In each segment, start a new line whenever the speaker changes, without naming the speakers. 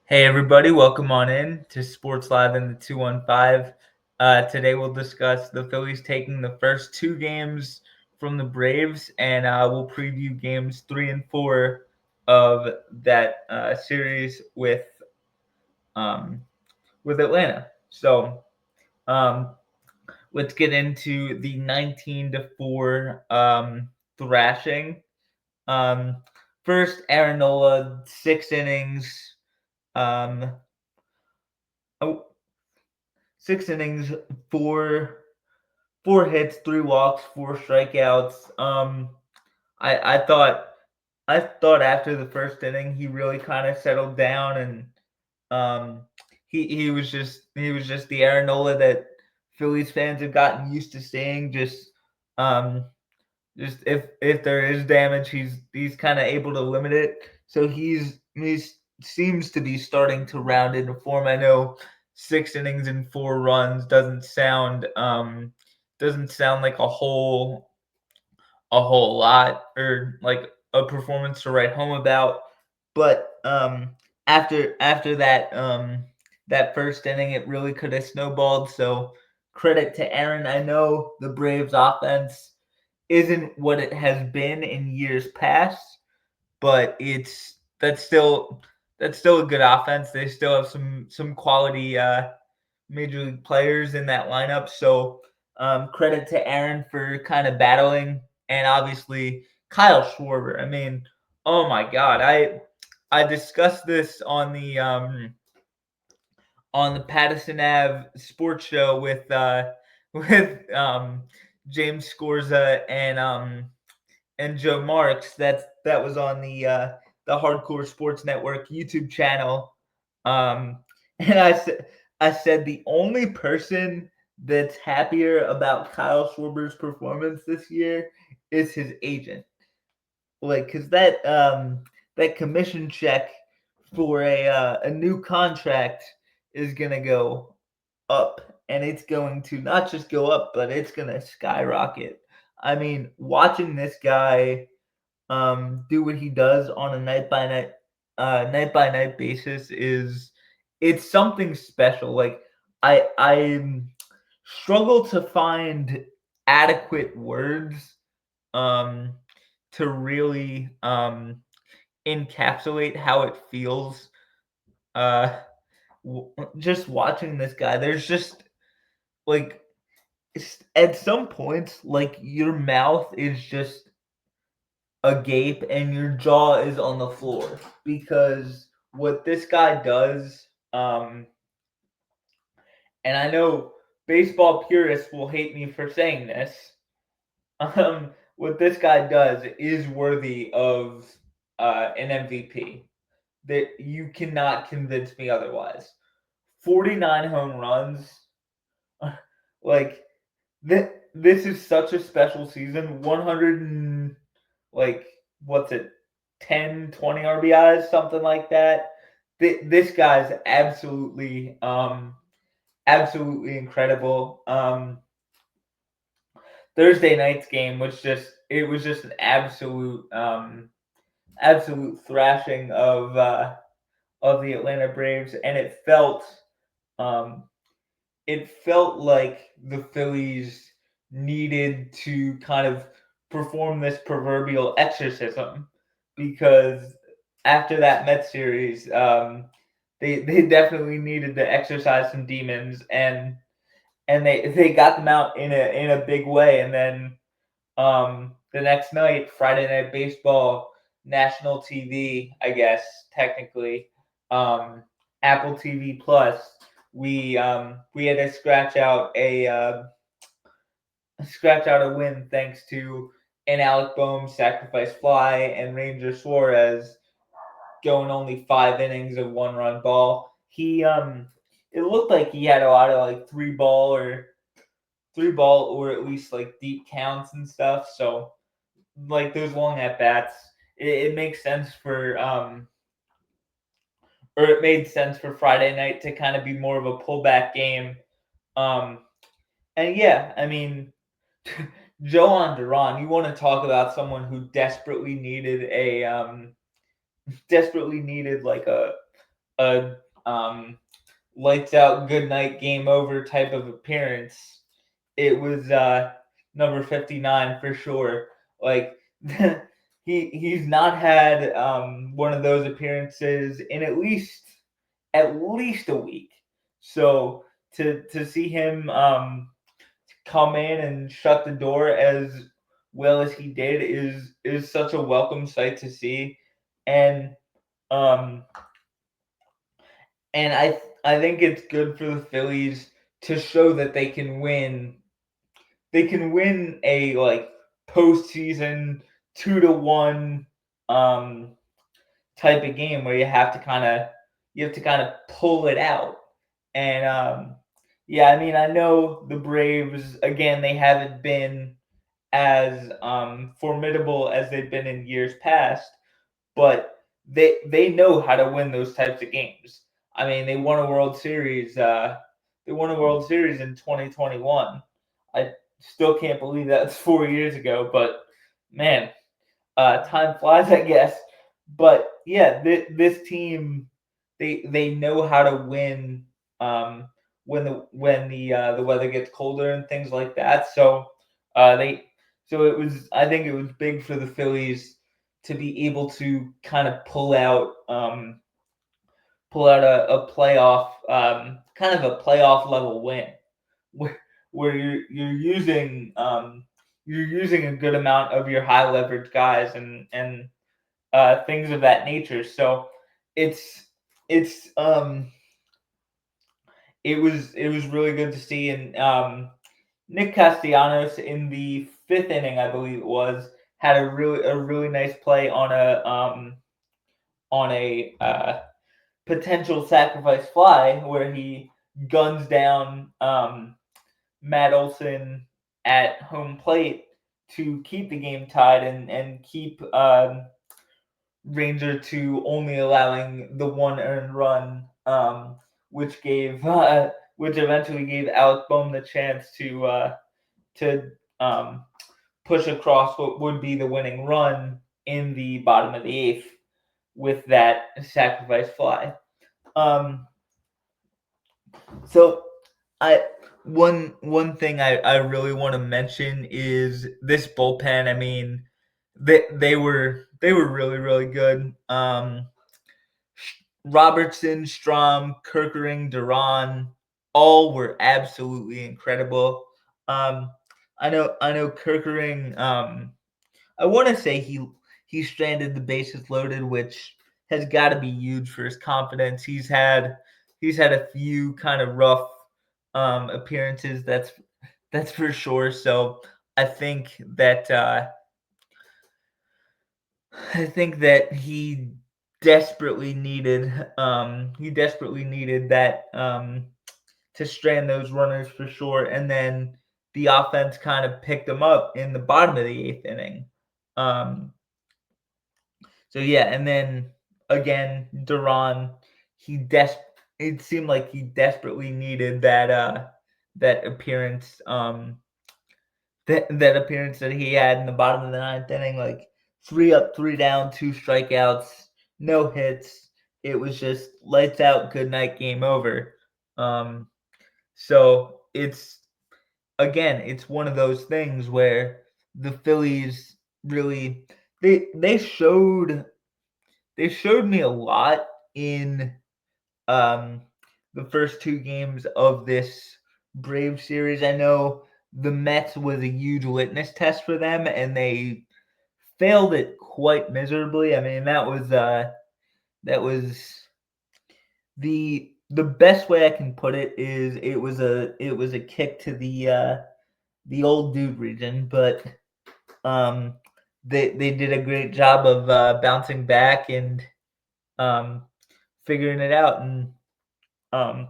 Hey everybody, welcome on in to Sports Live in the 215. Today we'll discuss the Phillies taking the first two games from the Braves, and we'll preview games 3 and 4 of that series um, with Atlanta. So um, let's get into the 19-4 thrashing. Um, First, Aaron Nola, 6 innings. Um, oh, 6 innings, four hits, 3 walks, 4 strikeouts. I thought after the first inning he really kind of settled down, and um, he was just the Aaron Nola that Phillies fans have gotten used to seeing. Um, just if there is damage, he's kind of able to limit it. So he's seems to be starting to round into form. I know 6 innings and 4 runs doesn't sound like a whole lot, or like a performance to write home about, but after that first inning, it really could have snowballed. So credit to Aaron. I know the Braves offense isn't what it has been in years past, but that's still a good offense. They still have some quality major league players in that lineup. So credit to Aaron for kind of battling, and obviously Kyle Schwarber. I mean, oh my God, I discussed this on the Patterson Ave sports show with James Scorza and Joe Marks. That was on the Hardcore Sports Network YouTube channel. Um, and I said the only person that's happier about Kyle Schwarber's performance this year is his agent. Like, cause that commission check for a new contract is gonna go up, and it's going to not just go up, but it's gonna skyrocket. I mean, watching this guy do what he does on a night by night basis is it's something special. Like I struggle to find adequate words um to really encapsulate how it feels uh just watching this guy. There's just like at some points, like, your mouth is just agape and your jaw is on the floor, because what this guy does, and I know baseball purists will hate me for saying this, what this guy does is worthy of an MVP. That you cannot convince me otherwise. 49 home runs, like, this is such a special season. 100 and, like, what's it, 10, 20 RBIs, something like that. This guy's absolutely incredible. Thursday night's game was just an absolute thrashing of the Atlanta Braves, and um, it felt like the Phillies needed to kind of perform this proverbial exorcism, because after that Mets series, they definitely needed to exorcise some demons, and they got them out in a big way. And then the next night, Friday Night Baseball, national TV, I guess technically, um, Apple TV Plus, we had to scratch out a win thanks to an Alec Bohm sacrifice fly and Ranger Suarez going only 5 innings of 1 run ball. It looked like he had a lot of like three ball or at least like deep counts and stuff. So, like, those long at bats, it makes sense or it made sense for Friday night to kind of be more of a pullback game. Um, and yeah, I mean, Joan Duran, you want to talk about someone who desperately needed like a lights out, good night, game over type of appearance, it was number 59 for sure. Like he's not had one of those appearances in at least a week. So to see him come in and shut the door as well as he did is such a welcome sight to see, and um I think it's good for the Phillies to show that they can win. They can win a like postseason 2-1 um type of game where you have to kind of pull it out. And yeah, I mean, I know the Braves again, they haven't been as formidable as they've been in years past, but they know how to win those types of games. I mean, they won a World Series. They won a World Series in 2021. I still can't believe that's 4 years ago, but man, time flies, I guess. But yeah, this team, they know how to win when the weather gets colder and things like that. They it was, I think it was big for the Phillies to be able to kind of pull out a playoff kind of a playoff level win where you're using a good amount of your high leverage guys and things of that nature. So it's it's it was really good to see. And Nick Castellanos in the fifth inning, I believe it was, had a really nice play on a potential sacrifice fly where he guns down Matt Olson at home plate to keep the game tied and keep Ranger to only allowing the one earned run, which which eventually gave Alex Bohm the chance to push across what would be the winning run in the bottom of the eighth with that sacrifice fly. Um, so I one thing I really want to mention is this bullpen. I mean, they were really really good. Robertson, Strom, Kerkering, Duran, all were absolutely incredible. Um, I know Kerkering. I want to say he stranded the bases loaded, which has got to be huge for his confidence. He's had a few kind of rough appearances. That's for sure. So I think that uh, I think that he desperately needed that to strand those runners for sure, and then the offense kind of picked them up in the bottom of the eighth inning. Um, so yeah, and then again, Duran, he des it seemed like he desperately needed that appearance that appearance that he had in the bottom of the ninth inning, like 3 up, 3 down, 2 strikeouts, no hits. It was just lights out, good night, game over. Um, so it's one of those things where the Phillies really they showed me a lot in um, the first two games of this Brave series. I know the Mets was a huge litmus test for them, and they failed it quite miserably. I mean, that was the best way I can put it is it was a kick to the old dude region, but um, they did a great job of bouncing back and um, figuring it out, and um,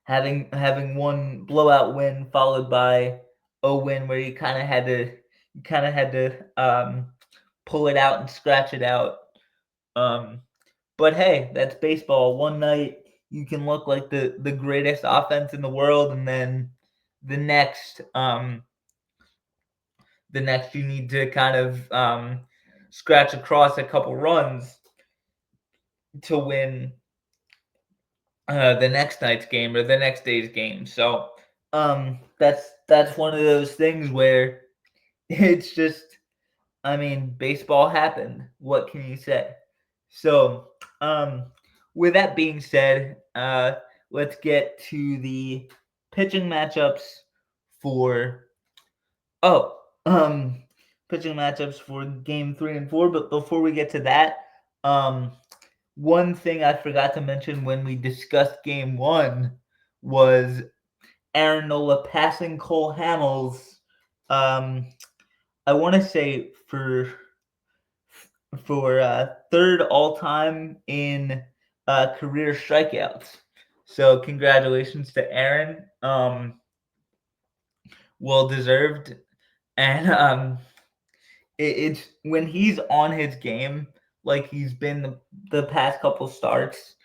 having one blowout win followed by a win where you kind of had to pull it out and scratch it out. Um, but hey, that's baseball. One night you can look like the greatest offense in the world, and then the next um, the next you need to kind of scratch across a couple runs to win the next night's game or the next day's game. So that's one of those things where it's just, I mean, baseball happened. What can you say? So, um, with that being said, let's get to the pitching matchups for oh, um, pitching matchups for game 3 and 4. But before we get to that, um, one thing I forgot to mention when we discussed game 1 was Aaron Nola passing Cole Hamels. Um, I want to say for third all time in career strikeouts. So congratulations to Aaron. Well deserved. And it's when he's on his game, like he's been the past couple starts.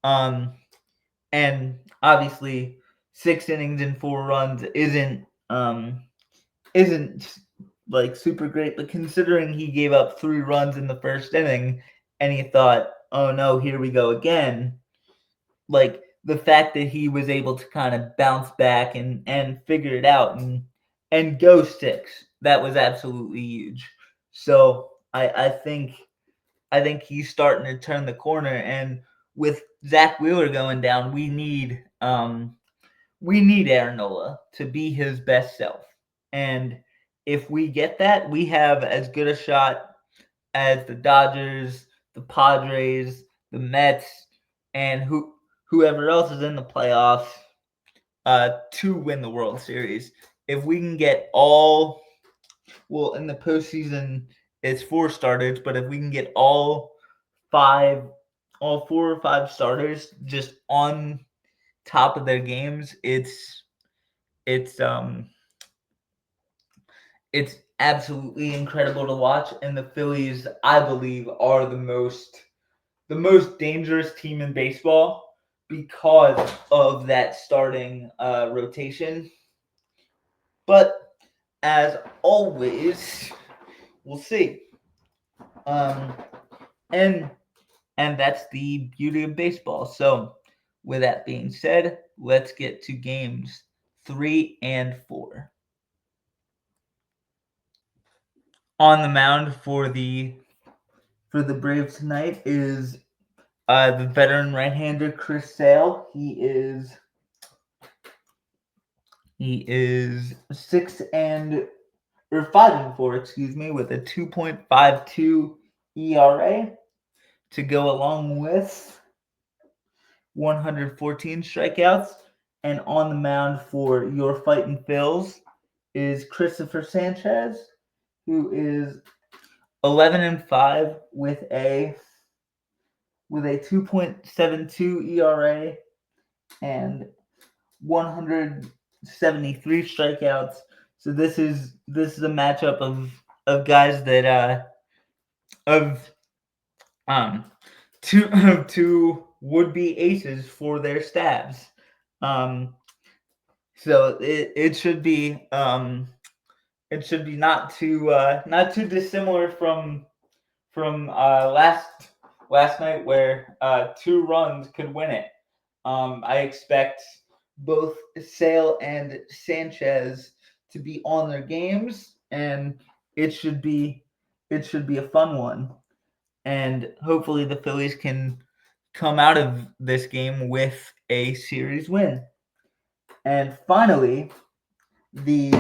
Um, and obviously 6 innings and 4 runs isn't like super great, but considering he gave up 3 runs in the first inning and he thought, oh no, here we go again, like the fact that he was able to kind of bounce back and figure it out and go 6, that was absolutely huge. So I think he's starting to turn the corner, and with Zach Wheeler going down, we need Aaron Nola to be his best self. And if we get that, we have as good a shot as the Dodgers, the Padres, the Mets, and whoever else is in the playoffs to win the World Series. If we can get well, in the postseason, it's 4 starters, but if we can get five, all 4 or 5 starters just on top of their games, it's um it's absolutely incredible to watch. And the Phillies, I believe, are the most dangerous team in baseball because of that starting rotation. But as always, we'll see. Um, and and that's the beauty of baseball. So, with that being said, let's get to games 3 and 4. On the mound for the Braves tonight is the veteran right-hander Chris Sale. He is 5-4, excuse me, with a 2.52 ERA to go along with 114 strikeouts. And on the mound for your fighting Phils is Christopher Sanchez, who is 11-5 with a 2.72 ERA and 173 strikeouts. So this is a matchup of guys that of um two would-be aces for their stabs. So it should be not too dissimilar from last night where 2 runs could win it. I expect both Sale and Sanchez to be on their games, and it should be a fun one. And hopefully the Phillies can come out of this game with a series win. And finally, the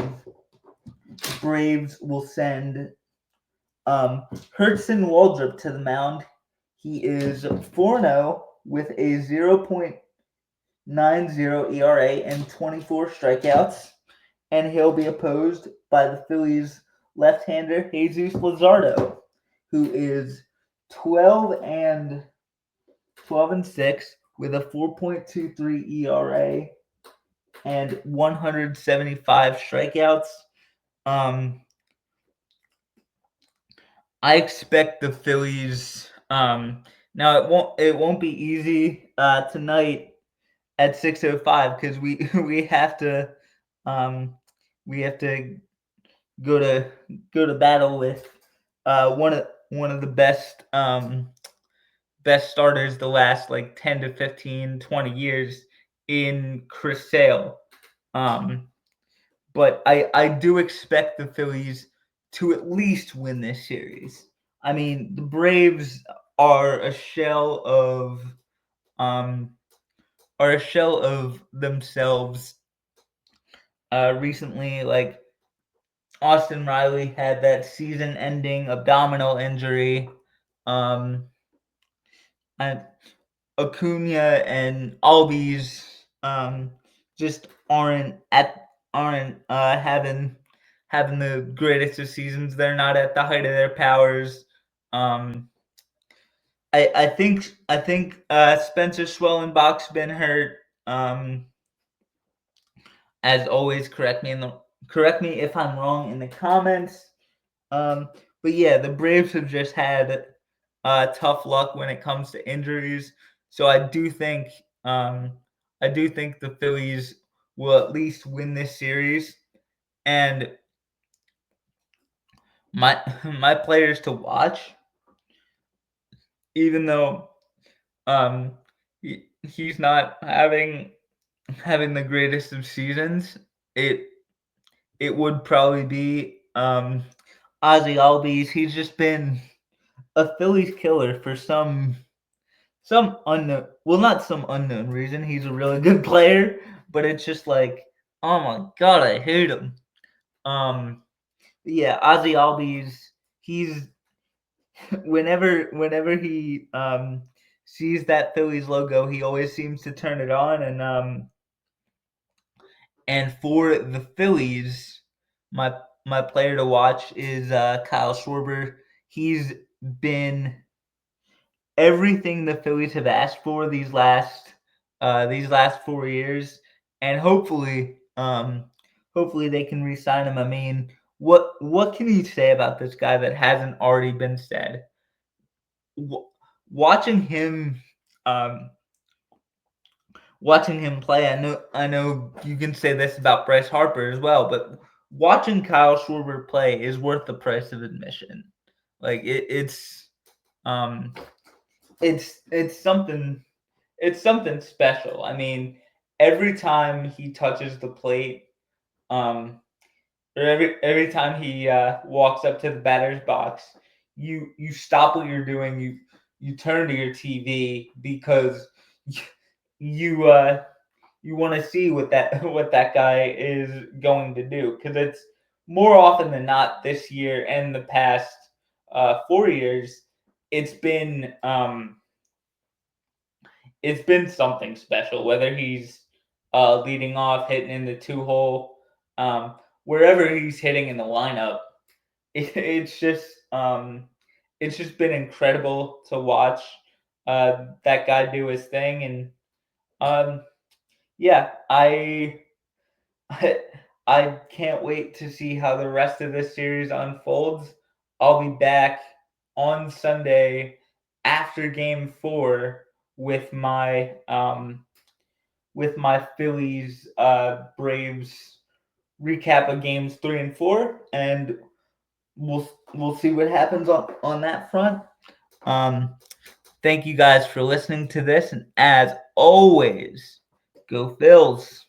Braves will send Hudson Waldrop to the mound. He is 4-0 with a 0.90 ERA and 24 strikeouts, and he'll be opposed by the Phillies left-hander Jesus Luzardo, who is 12-6 with a 4.23 ERA and 175 strikeouts. I expect the Phillies. Now it won't be easy tonight at 6:05 because we have to um, we have to go to battle with one of the best starters the last like 10 to 15, 20 years in Chris Sale. But I do expect the Phillies to at least win this series. I mean, the Braves are a shell of um themselves. Recently, like Austin Riley had that season-ending abdominal injury. Um, and Acuna and Albies just aren't having the greatest of seasons. They're not at the height of their powers. Um, I think Spencer Schwellenbach's been hurt. As always, correct me if I'm wrong in the comments. But yeah, the Braves have just had tough luck when it comes to injuries. So I do think the Phillies will at least win this series. And my my players to watch, even though um he's not having the greatest of seasons, it it would probably be Ozzy Albies. He's just been a Phillies killer for some unknown, well, not some unknown reason. He's a really good player, but it's just like, oh my god, I hate him. Um, yeah, Ozzy Albies. He's whenever he sees that Phillies logo, he always seems to turn it on. And for the Phillies, my my player to watch is Kyle Schwarber. He's been everything the Phillies have asked for these last 4 years, and hopefully they can re-sign him. I mean, what can you say about this guy that hasn't already been said? Watching him um, watching him play, I know you can say this about Bryce Harper as well, but watching Kyle Schwarber play is worth the price of admission. Like um it's something special. I mean, every time he touches the plate, um, or every time he walks up to the batter's box, you stop what you're doing. You turn to your TV because you you want to see what that what that guy is going to do, because it's more often than not this year and the past 4 years, it's been it's been something special. Whether he's leading off, hitting in the 2 hole, wherever he's hitting in the lineup, it's it's just been incredible to watch that guy do his thing. And yeah, I I can't wait to see how the rest of this series unfolds. I'll be back on Sunday after Game 4 with my Phillies Braves recap of games 3 and 4, and we'll see what happens on that front. Um, Thank you guys for listening to this, and as always, go Phils.